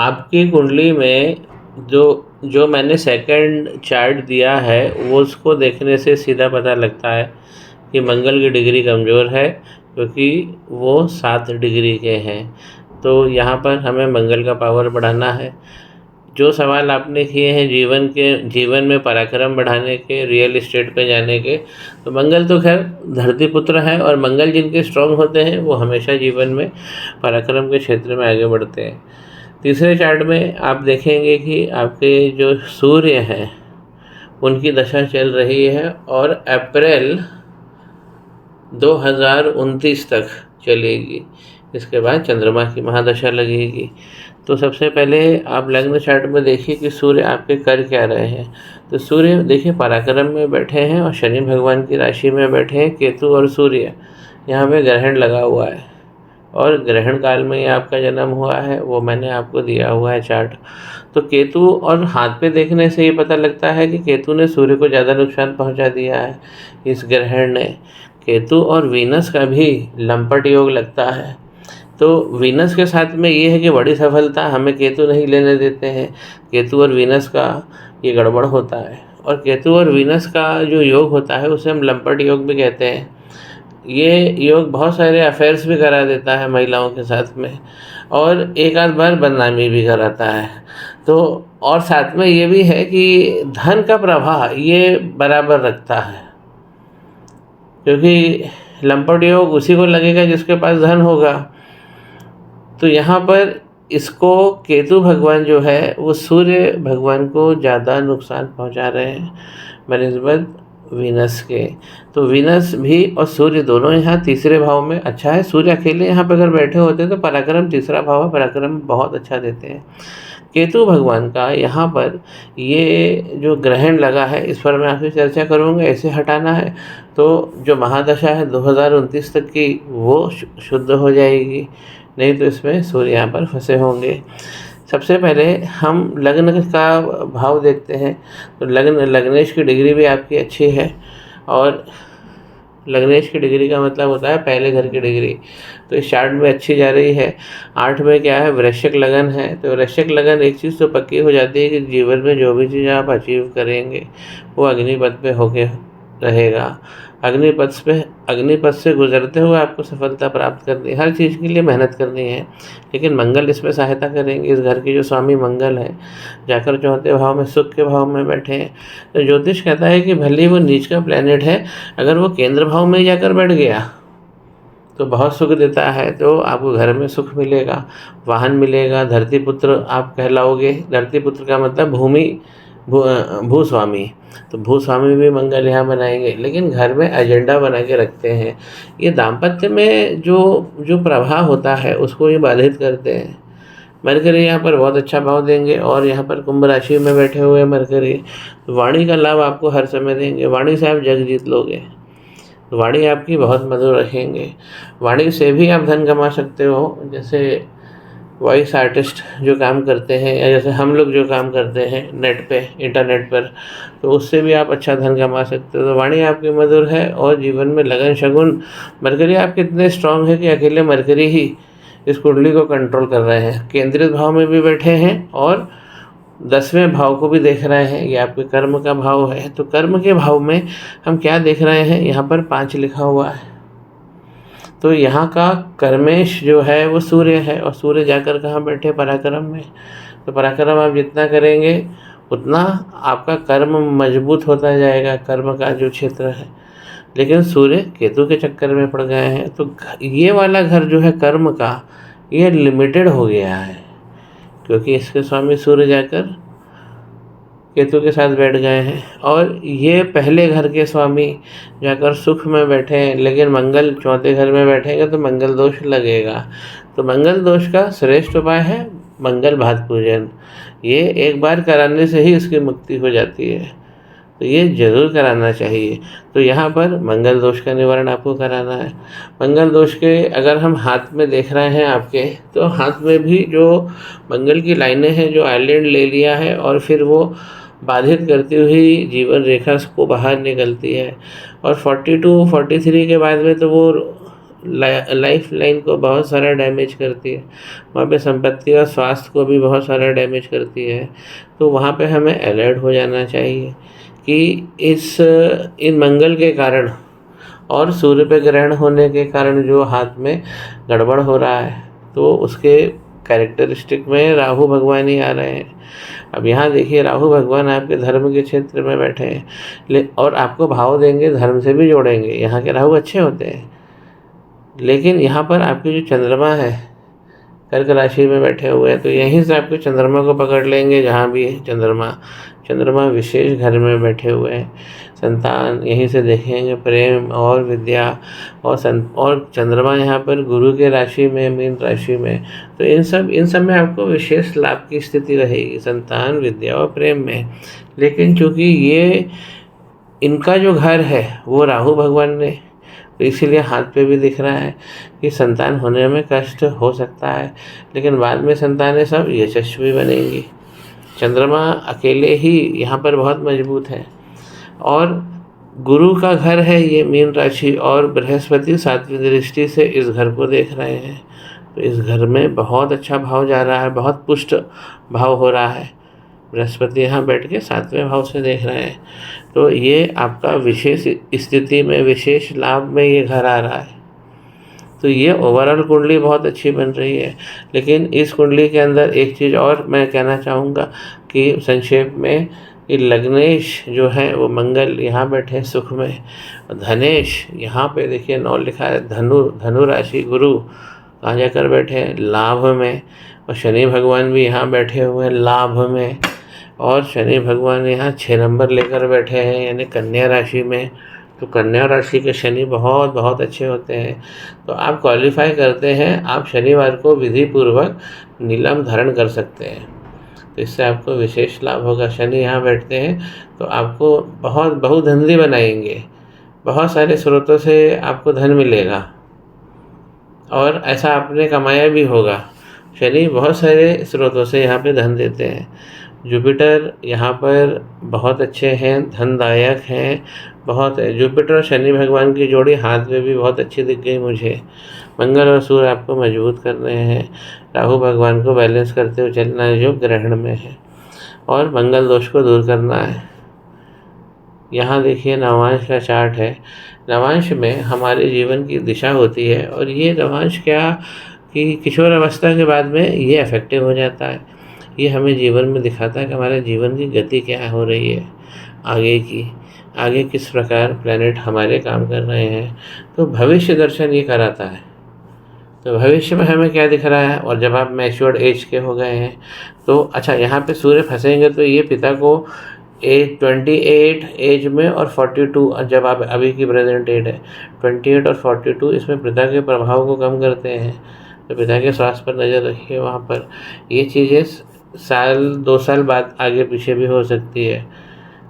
आपकी कुंडली में जो जो मैंने सेकंड चार्ट दिया है वो उसको देखने से सीधा पता लगता है कि मंगल की डिग्री कमज़ोर है, क्योंकि वो 7 डिग्री के हैं। तो यहाँ पर हमें मंगल का पावर बढ़ाना है। जो सवाल आपने किए हैं जीवन में पराक्रम बढ़ाने के, रियल एस्टेट पे जाने के, तो मंगल तो खैर धरती पुत्र है, और मंगल जिनके स्ट्रांग होते हैं वो हमेशा जीवन में पराक्रम के क्षेत्र में आगे बढ़ते हैं। तीसरे चार्ट में आप देखेंगे कि आपके जो सूर्य हैं उनकी दशा चल रही है और अप्रैल 2029 तक चलेगी। इसके बाद चंद्रमा की महादशा लगेगी। तो सबसे पहले आप लग्न चार्ट में देखिए कि सूर्य आपके कर क्या रहे हैं। तो सूर्य देखिए पराक्रम में बैठे हैं और शनि भगवान की राशि में बैठे हैं। केतु और सूर्य यहाँ पे ग्रहण लगा हुआ है, और ग्रहण काल में ही आपका जन्म हुआ है, वो मैंने आपको दिया हुआ है चार्ट। तो केतु और हाथ पे देखने से ये पता लगता है कि केतु ने सूर्य को ज़्यादा नुकसान पहुंचा दिया है इस ग्रहण ने। केतु और वीनस का भी लंपट योग लगता है। तो वीनस के साथ में ये है कि बड़ी सफलता हमें केतु नहीं लेने देते हैं। केतु और वीनस का ये गड़बड़ होता है, और केतु और वीनस का जो योग होता है उसे हम लंपट योग भी कहते हैं। ये योग बहुत सारे अफेयर्स भी करा देता है महिलाओं के साथ में, और एक आध बार बदनामी भी कराता है। तो और साथ में ये भी है कि धन का प्रवाह ये बराबर रखता है, क्योंकि लंपट योग उसी को लगेगा जिसके पास धन होगा। तो यहाँ पर इसको केतु भगवान जो है वो सूर्य भगवान को ज़्यादा नुकसान पहुँचा रहे हैं बनिस्बत वीनस के। तो वीनस भी और सूर्य दोनों यहाँ तीसरे भाव में अच्छा है। सूर्य अकेले यहाँ पर अगर बैठे होते तो पराक्रम तीसरा भाव है, पराक्रम बहुत अच्छा देते हैं। केतु भगवान का यहाँ पर ये जो ग्रहण लगा है इस पर मैं आपसे चर्चा करूँगा। ऐसे हटाना है तो जो महादशा है 2029 तक की वो शुद्ध हो जाएगी, नहीं तो इसमें सूर्य यहाँ पर फंसे होंगे। सबसे पहले हम लग्न का भाव देखते हैं। तो लग्नेश की डिग्री भी आपकी अच्छी है, और लग्नेश की डिग्री का मतलब होता है पहले घर की डिग्री। तो इस चार्ट में अच्छी जा रही है। 8 में क्या है, वृश्चिक लगन है। तो वृश्चिक लगन एक चीज़ तो पक्की हो जाती है कि जीवन में जो भी चीज़ आप अचीव करेंगे वो अग्निपथ पे होके रहेगा। अग्निपथ से गुजरते हुए आपको सफलता प्राप्त करनी है। हर चीज़ के लिए मेहनत करनी है, लेकिन मंगल इसमें सहायता करेंगे। इस घर के जो स्वामी मंगल है जाकर चौथे भाव में, सुख के भाव में बैठे हैं। तो ज्योतिष कहता है कि भले वो नीच का प्लैनेट है, अगर वो केंद्र भाव में जाकर बैठ गया तो बहुत सुख देता है। तो आपको घर में सुख मिलेगा, वाहन मिलेगा, धरती पुत्र आप कहलाओगे। धरती पुत्र का मतलब भूस्वामी। तो भूस्वामी भी मंगल यहाँ बनाएंगे, लेकिन घर में एजेंडा बना के रखते हैं। ये दाम्पत्य में जो प्रभाव होता है उसको ये बाधित करते हैं। मरकरी यहाँ पर बहुत अच्छा भाव देंगे, और यहाँ पर कुंभ राशि में बैठे हुए मरकरी वाणी का लाभ आपको हर समय देंगे। वाणी से आप जग जीत लोगे। वाणी आपकी बहुत मधुर रखेंगे। वाणी से भी आप धन कमा सकते हो। जैसे वॉइस आर्टिस्ट जो काम करते हैं, या जैसे हम लोग जो काम करते हैं नेट पे, इंटरनेट पर, तो उससे भी आप अच्छा धन कमा सकते हो। तो वाणी आपकी मधुर है, और जीवन में लगन शगुन। मरकरी आपके इतने स्ट्रांग है कि अकेले मरकरी ही इस कुंडली को कंट्रोल कर रहे हैं। केंद्रित भाव में भी बैठे हैं और 10वें भाव को भी देख रहे हैं। ये आपके कर्म का भाव है। तो कर्म के भाव में हम क्या देख रहे हैं, यहाँ पर 5 लिखा हुआ है। तो यहाँ का कर्मेश जो है वो सूर्य है, और सूर्य जाकर कहाँ बैठे, पराक्रम में। तो पराक्रम आप जितना करेंगे उतना आपका कर्म मजबूत होता जाएगा, कर्म का जो क्षेत्र है। लेकिन सूर्य केतु के चक्कर में पड़ गए हैं, तो ये वाला घर जो है कर्म का, ये लिमिटेड हो गया है, क्योंकि इसके स्वामी सूर्य जाकर केतु के साथ बैठ गए हैं। और ये पहले घर के स्वामी जाकर सुख में बैठे हैं, लेकिन मंगल चौथे घर में बैठेंगे तो मंगल दोष लगेगा। तो मंगल दोष का श्रेष्ठ उपाय है मंगल भात पूजन। ये एक बार कराने से ही इसकी मुक्ति हो जाती है, तो ये जरूर कराना चाहिए। तो यहाँ पर मंगल दोष का निवारण आपको कराना है। मंगल दोष के अगर हम हाथ में देख रहे हैं आपके, तो हाथ में भी जो मंगल की लाइनें हैं, जो आइलैंड ले लिया है, और फिर वो बाधित करती हुई जीवन रेखा को बाहर निकलती है। और 42-43 के बाद में तो वो लाइफ लाइन को बहुत सारा डैमेज करती है, वहाँ पे संपत्ति और स्वास्थ्य को भी बहुत सारा डैमेज करती है। तो वहाँ पे हमें अलर्ट हो जाना चाहिए कि इन मंगल के कारण और सूर्य पे ग्रहण होने के कारण जो हाथ में गड़बड़ हो रहा है, तो उसके कैरेक्टरिस्टिक में राहु भगवान ही आ रहे हैं। अब यहाँ देखिए, राहु भगवान आपके धर्म के क्षेत्र में बैठे हैं और आपको भाव देंगे, धर्म से भी जोड़ेंगे। यहाँ के राहु अच्छे होते हैं, लेकिन यहाँ पर आपके जो चंद्रमा है कर्क राशि में बैठे हुए हैं, तो यहीं से आपके चंद्रमा को पकड़ लेंगे। जहाँ भी है चंद्रमा विशेष घर में बैठे हुए हैं, संतान यहीं से देखेंगे, प्रेम और विद्या और चंद्रमा यहाँ पर गुरु के राशि में, मीन राशि में, तो इन सब में आपको विशेष लाभ की स्थिति रहेगी, संतान, विद्या और प्रेम में। लेकिन चूँकि ये इनका जो घर है वो राहु भगवान ने, तो इसीलिए हाथ पे भी दिख रहा है कि संतान होने में कष्ट हो सकता है, लेकिन बाद में संतानें सब यशस्वी बनेंगी। चंद्रमा अकेले ही यहाँ पर बहुत मजबूत है और गुरु का घर है ये मीन राशि, और बृहस्पति 7वीं दृष्टि से इस घर को देख रहे हैं। तो इस घर में बहुत अच्छा भाव जा रहा है, बहुत पुष्ट भाव हो रहा है। बृहस्पति यहाँ बैठ के 7वें भाव से देख रहे हैं, तो ये आपका विशेष स्थिति में, विशेष लाभ में ये घर आ रहा है। तो ये ओवरऑल कुंडली बहुत अच्छी बन रही है। लेकिन इस कुंडली के अंदर एक चीज़ और मैं कहना चाहूँगा कि संक्षेप में, कि लग्नेश जो है वो मंगल यहाँ बैठे हैं सुख में, धनेश यहाँ पे देखिए 9 लिखा है, धनु राशि गुरु कहाँ जाकर बैठे हैं, लाभ में, और शनि भगवान भी यहाँ बैठे हुए हैं लाभ में, और शनि भगवान यहाँ 6 नंबर लेकर बैठे हैं यानी कन्या राशि में। तो कन्या राशि के शनि बहुत बहुत अच्छे होते हैं। तो आप क्वालिफाई करते हैं, आप शनिवार को विधि पूर्वक नीलम धारण कर सकते हैं, तो इससे आपको विशेष लाभ होगा। शनि यहाँ बैठते हैं तो आपको बहुत बहुधंधी बनाएंगे, बहुत सारे स्रोतों से आपको धन मिलेगा और ऐसा आपने कमाया भी होगा। शनि बहुत सारे स्रोतों से यहाँ पे धन देते हैं। जुपिटर यहाँ पर बहुत अच्छे हैं, धनदायक हैं, बहुत है। जुपिटर और शनि भगवान की जोड़ी हाथ में भी बहुत अच्छी दिख गई मुझे। मंगल और सूर्य आपको मजबूत कर रहे हैं, राहु भगवान को बैलेंस करते हुए चलना है जो ग्रहण में है, और मंगल दोष को दूर करना है। यहाँ देखिए नवांश का चार्ट है। नवांश में हमारे जीवन की दिशा होती है, और ये नवांश क्या कि किशोर अवस्था के बाद में ये इफेक्टिव हो जाता है। ये हमें जीवन में दिखाता है कि हमारे जीवन की गति क्या हो रही है, आगे किस प्रकार प्लैनेट हमारे काम कर रहे हैं। तो भविष्य दर्शन ये कराता है। तो भविष्य में हमें क्या दिख रहा है, और जब आप मैच्योर्ड एज के हो गए हैं तो अच्छा यहाँ पे सूर्य फंसेंगे तो ये पिता को 28 एज में और 42, जब आप अभी की प्रेजेंट एज है 28 और 42, इसमें पिता के प्रभाव को कम करते हैं। तो पिता के स्वास्थ्य पर नज़र रखिए। वहाँ पर ये चीज़ें साल 2 साल बाद आगे पीछे भी हो सकती है,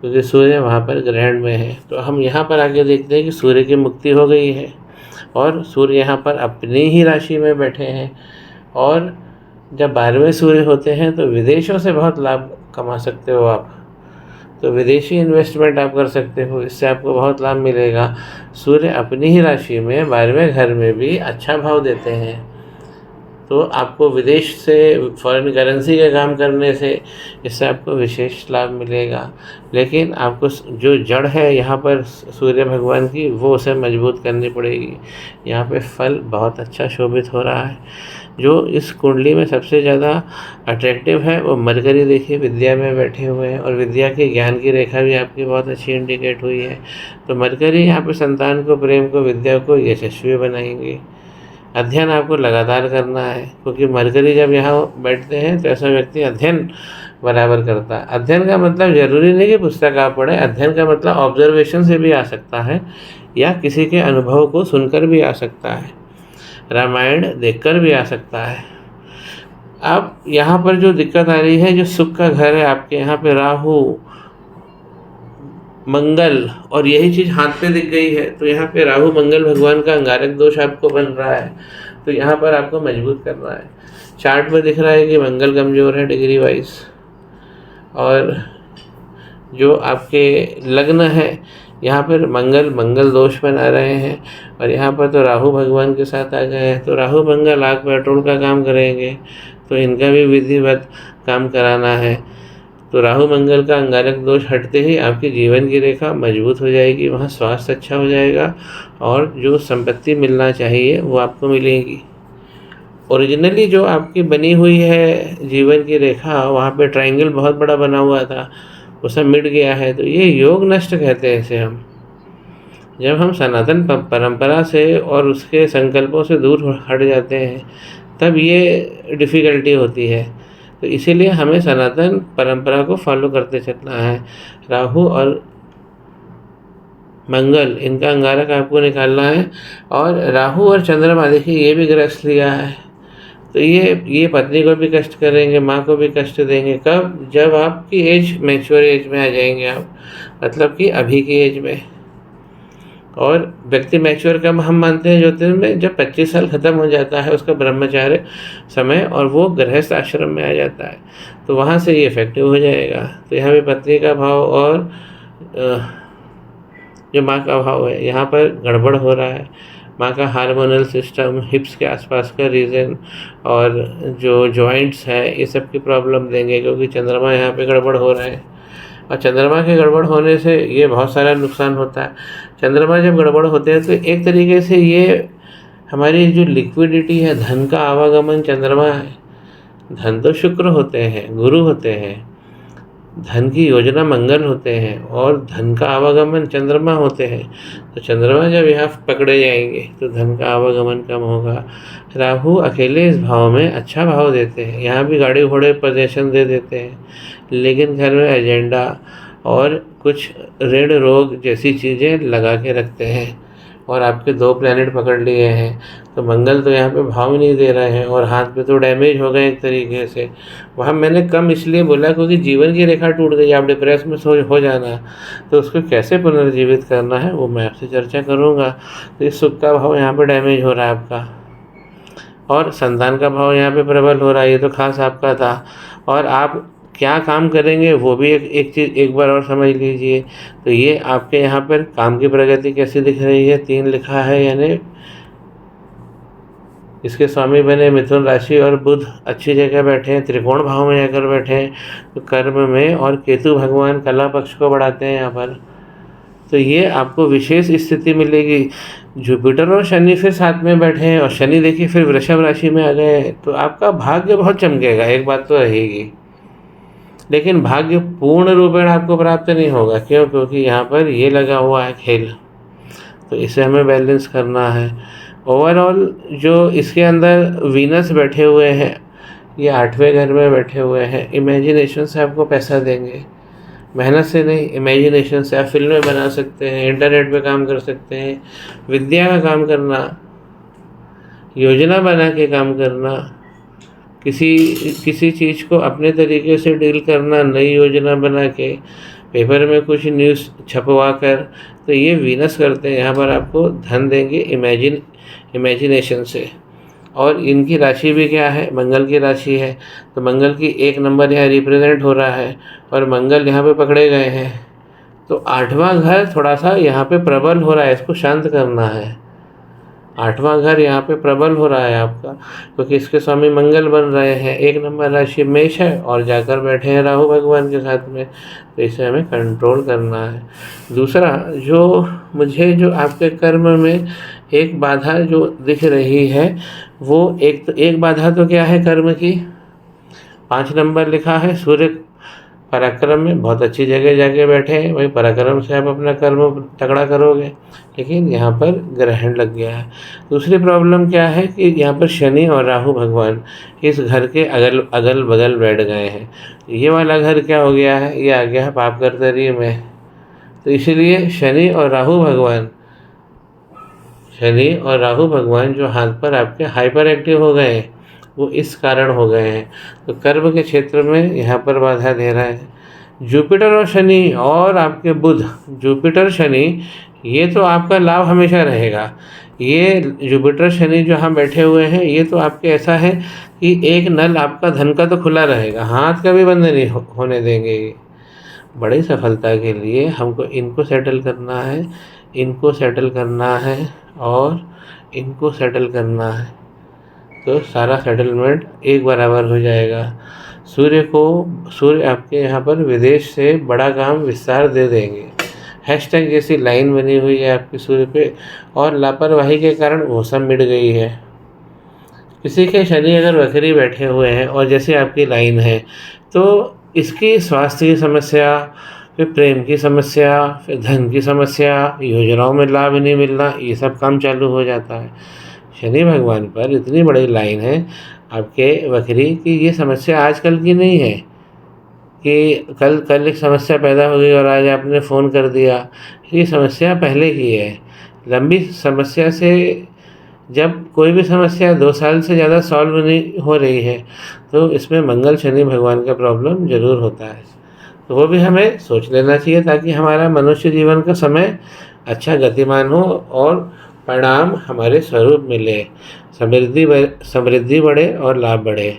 क्योंकि सूर्य वहाँ पर ग्रहण में है। तो हम यहाँ पर आगे देखते हैं कि सूर्य की मुक्ति हो गई है, और सूर्य यहाँ पर अपनी ही राशि में बैठे हैं। और जब 12वें सूर्य होते हैं तो विदेशों से बहुत लाभ कमा सकते हो आप, तो विदेशी इन्वेस्टमेंट आप कर सकते हो, इससे आपको बहुत लाभ मिलेगा। सूर्य अपनी ही राशि में 12वें घर में भी अच्छा भाव देते हैं, तो आपको विदेश से फॉरेन करेंसी के काम करने से इससे आपको विशेष लाभ मिलेगा। लेकिन आपको जो जड़ है यहाँ पर सूर्य भगवान की, वो उसे मजबूत करनी पड़ेगी। यहाँ पे फल बहुत अच्छा शोभित हो रहा है। जो इस कुंडली में सबसे ज़्यादा अट्रैक्टिव है वो मरकरी देखिए विद्या में बैठे हुए हैं, और विद्या के ज्ञान की रेखा भी आपकी बहुत अच्छी इंडिकेट हुई है। तो मरकरी यहाँ पे संतान को, प्रेम को, विद्या को यशस्वी बनाएंगे। अध्ययन आपको लगातार करना है, क्योंकि मरकरी जब यहाँ बैठते हैं तो ऐसा व्यक्ति अध्ययन बराबर करता है। अध्ययन का मतलब ज़रूरी नहीं कि पुस्तक आप पढ़ें, अध्ययन का मतलब ऑब्जर्वेशन से भी आ सकता है, या किसी के अनुभव को सुनकर भी आ सकता है, रामायण देखकर भी आ सकता है। अब यहाँ पर जो दिक्कत आ रही है, जो सुख का घर है आपके, यहाँ पे राहु, मंगल, और यही चीज़ हाथ पे दिख गई है, तो यहाँ पे राहु मंगल भगवान का अंगारक दोष आपको बन रहा है, तो यहाँ पर आपको मजबूत करना है। चार्ट में दिख रहा है कि मंगल कमज़ोर है डिग्री वाइज, और जो आपके लग्न है यहाँ पर मंगल दोष बना रहे हैं, और यहाँ पर तो राहु भगवान के साथ आ गए हैं। तो राहु मंगल आग पेट्रोल का काम करेंगे, तो इनका भी विधिवत काम कराना है। तो राहु मंगल का अंगारक दोष हटते ही आपकी जीवन की रेखा मजबूत हो जाएगी, वहाँ स्वास्थ्य अच्छा हो जाएगा, और जो संपत्ति मिलना चाहिए वो आपको मिलेगी। ओरिजिनली जो आपकी बनी हुई है जीवन की रेखा, वहाँ पे ट्रायंगल बहुत बड़ा बना हुआ था, वो सब मिट गया है। तो ये योग नष्ट कहते हैं इसे हम। जब हम सनातन परंपरा से और उसके संकल्पों से दूर हट जाते हैं, तब ये डिफ़िकल्टी होती है। तो इसीलिए हमें सनातन परंपरा को फॉलो करते चलना है। राहु और मंगल, इनका अंगारक आपको निकालना है। और राहु और चंद्रमा, देखिए ये भी ग्रस्त लिया है, तो ये पत्नी को भी कष्ट करेंगे, माँ को भी कष्ट देंगे। कब? जब आपकी एज मैच्योर एज में आ जाएंगे आप, मतलब कि अभी की एज में। और व्यक्ति मैच्योर कब हम मानते हैं ज्योतिष में? जब 25 साल खत्म हो जाता है उसका ब्रह्मचार्य समय, और वो गृहस्थ आश्रम में आ जाता है, तो वहाँ से ये इफेक्टिव हो जाएगा। तो यहाँ पे पत्नी का भाव और जो माँ का भाव है, यहाँ पर गड़बड़ हो रहा है। माँ का हार्मोनल सिस्टम, हिप्स के आसपास का रीजन, और जो जॉइंट्स है, ये सब की प्रॉब्लम देंगे, क्योंकि चंद्रमा यहाँ पे गड़बड़ हो रहे हैं। और चंद्रमा के गड़बड़ होने से ये बहुत सारा नुकसान होता है। चंद्रमा जब गड़बड़ होते हैं तो एक तरीके से ये हमारी जो लिक्विडिटी है, धन का आवागमन चंद्रमा है। धन तो शुक्र होते हैं, गुरु होते हैं, धन की योजना मंगल होते हैं, और धन का आवागमन चंद्रमा होते हैं। तो चंद्रमा जब यहाँ पकड़े जाएंगे तो धन का आवागमन कम होगा। राहु अकेले इस भाव में अच्छा भाव देते हैं, यहाँ भी गाड़ी घोड़े पोजीशन दे देते हैं, लेकिन घर में एजेंडा और कुछ ऋण रोग जैसी चीज़ें लगा के रखते हैं। और आपके 2 प्लैनेट पकड़ लिए हैं, तो मंगल तो यहाँ पे भाव नहीं दे रहे हैं, और हाथ पे तो डैमेज हो गए एक तरीके से। वहाँ मैंने कम इसलिए बोला क्योंकि जीवन की रेखा टूट गई, आप डिप्रेस में हो जाना, तो उसको कैसे पुनर्जीवित करना है वो मैं आपसे चर्चा करूँगा। तो इस सुख का भाव यहाँ पर डैमेज हो रहा है आपका, और संतान का भाव यहाँ पे प्रबल हो रहा है, ये तो खास आपका था। और आप क्या काम करेंगे वो भी एक चीज़ एक बार और समझ लीजिए। तो ये आपके यहाँ पर काम की प्रगति कैसी दिख रही है? 3 लिखा है, यानी इसके स्वामी बने मिथुन राशि, और बुध अच्छी जगह बैठे हैं, त्रिकोण भाव में जाकर बैठे हैं तो कर्म में, और केतु भगवान कला पक्ष को बढ़ाते हैं यहाँ पर। तो ये आपको विशेष स्थिति मिलेगी। जुपिटर और शनि फिर साथ में बैठे हैं, और शनि देखिए फिर वृषभ राशि में आ गए हैं, तो आपका भाग्य बहुत चमकेगा, एक बात तो रहेगी। लेकिन भाग्य पूर्ण रूपेण आपको प्राप्त नहीं होगा। क्यों? क्योंकि यहाँ पर ये लगा हुआ है खेल, तो इसे हमें बैलेंस करना है। ओवरऑल जो इसके अंदर वीनस बैठे हुए हैं, ये 8वें घर में बैठे हुए हैं, इमेजिनेशन से आपको पैसा देंगे, मेहनत से नहीं, इमेजिनेशन से। आप फिल्में बना सकते हैं, इंटरनेट पे काम कर सकते हैं, विद्या का काम करना, योजना बना के काम करना, किसी चीज़ को अपने तरीके से डील करना, नई योजना बना के, पेपर में कुछ न्यूज़ छपवा कर, तो ये वीनस करते हैं। यहाँ पर आपको धन देंगे इमेजिनेशन से। और इनकी राशि भी क्या है? मंगल की राशि है, तो मंगल की 1 नंबर यहाँ रिप्रेजेंट हो रहा है, और मंगल यहाँ पे पकड़े गए हैं। तो 8वां घर थोड़ा सा यहाँ पे प्रबल हो रहा है, इसको शांत करना है। 8वां घर यहाँ पे प्रबल हो रहा है आपका, क्योंकि इसके स्वामी मंगल बन रहे हैं। 1 नंबर राशि मेष है, और जाकर बैठे हैं राहु भगवान के साथ में, तो इसे हमें कंट्रोल करना है। दूसरा, जो आपके कर्म में एक बाधा जो दिख रही है, वो एक बाधा तो क्या है कर्म की? 5 नंबर लिखा है, सूर्य पराक्रम में बहुत अच्छी जगह जाके बैठे हैं, वही पराक्रम से आप अपना कर्म तगड़ा करोगे, लेकिन यहाँ पर ग्रहण लग गया है। दूसरी प्रॉब्लम क्या है कि यहाँ पर शनि और राहु भगवान इस घर के अगल बगल बैठ गए हैं। ये वाला घर क्या हो गया है? ये आ गया है पाप कर्तरी में। तो इसीलिए शनि और राहु भगवान जो हाथ पर आपके हाइपर एक्टिव हो गए हैं, वो इस कारण हो गए हैं। तो कर्म के क्षेत्र में यहाँ पर बाधा दे रहा है। जुपिटर और शनि और आपके बुध, जुपिटर शनि, ये तो आपका लाभ हमेशा रहेगा। ये जुपिटर शनि जो यहाँ बैठे हुए हैं, ये तो आपके ऐसा है कि एक नल आपका धन का तो खुला रहेगा, हाथ का भी बंद नहीं होने देंगे ये। बड़ी सफलता के लिए हमको इनको सेटल करना है, इनको सेटल करना है और इनको सेटल करना है, तो सारा सेटलमेंट एक बराबर हो जाएगा। सूर्य आपके यहाँ पर विदेश से बड़ा काम विस्तार दे देंगे। हैशटैग जैसी लाइन बनी हुई है आपके सूर्य पे, और लापरवाही के कारण मौसम मिट गई है। किसी के शनि अगर वक्री बैठे हुए हैं और जैसे आपकी लाइन है, तो इसकी स्वास्थ्य की समस्या, फिर प्रेम की समस्या, फिर धन की समस्या, योजनाओं में लाभ नहीं मिलना, ये सब काम चालू हो जाता है। शनि भगवान पर इतनी बड़ी लाइन है आपके वक्री कि ये समस्या आजकल की नहीं है कि कल एक समस्या पैदा हो गई और आज आपने फ़ोन कर दिया। ये समस्या पहले की है। लंबी समस्या से जब कोई भी समस्या 2 साल से ज़्यादा सॉल्व नहीं हो रही है, तो इसमें मंगल शनि भगवान का प्रॉब्लम ज़रूर होता है। तो वो भी हमें सोच लेना चाहिए ताकि हमारा मनुष्य जीवन का समय अच्छा गतिमान हो और परिणाम हमारे स्वरूप मिले, समृद्धि बढ़े और लाभ बढ़े।